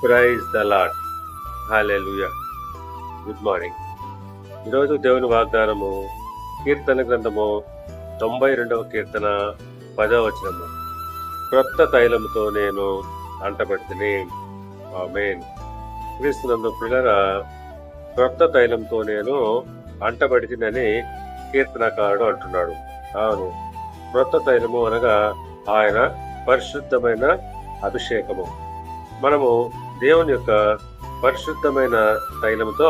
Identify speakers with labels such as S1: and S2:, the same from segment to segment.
S1: Praise the Lord. Hallelujah. Good morning. ఈరోజు దేవుని వాగ్దానము కీర్తన గ్రంథము 92వ కీర్తన 10వ వచనము. క్రొత్త తైలముతో నేను అంటబడితిని. ఆమేన్. క్రీస్తునందు ప్రియులారా, క్రొత్త తైలంతో నేను అంటబడితినని కీర్తనకారుడు అంటున్నాడు. అవును, క్రొత్త తైలము అనగా ఆయన పరిశుద్ధమైన అభిషేకము. మనము దేవుని యొక్క పరిశుద్ధమైన తైలముతో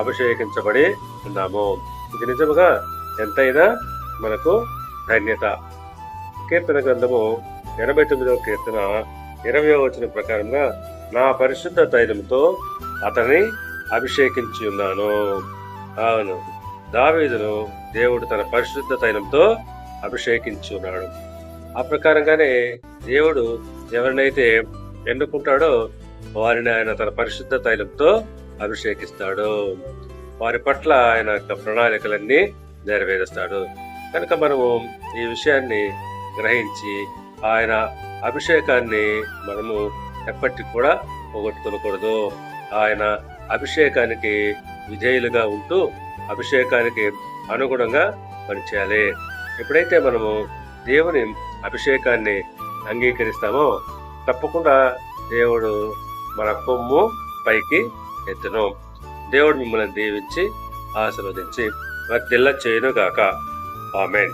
S1: అభిషేకించబడి ఉన్నాము. ఇది నిజముగా ఎంతైనా మనకు ధన్యత. కీర్తన గ్రంథము 89వ కీర్తన 20వ వచనం ప్రకారంగా, నా పరిశుద్ధ తైలముతో అతన్ని అభిషేకించి ఉన్నాను. అవును, దావీదును దేవుడు తన పరిశుద్ధ తైలంతో అభిషేకించి ఉన్నాడు. ఆ ప్రకారంగానే దేవుడు ఎవరినైతే ఎన్నుకుంటాడో వారిని ఆయన తన పరిశుద్ధ తైలంతో అభిషేకిస్తాడు. వారి పట్ల ఆయన యొక్క ప్రణాళికలన్నీ నెరవేరుస్తాడు. కనుక మనము ఈ విషయాన్ని గ్రహించి ఆయన అభిషేకాన్ని మనము ఎప్పటికీ కూడా పోగొట్టుకోకూడదు. ఆయన అభిషేకానికి విధేయులుగా ఉంటూ అభిషేకానికి అనుగుణంగా పనిచేయాలి. ఎప్పుడైతే మనము దేవుని అభిషేకాన్ని అంగీకరిస్తామో తప్పకుండా దేవుడు మన కొమ్ము పైకి ఎత్తును. దేవుడు మిమ్మల్ని దీవించి ఆశీర్వదించి వర్ధిల్ల చేయును గాక. ఆమేన్.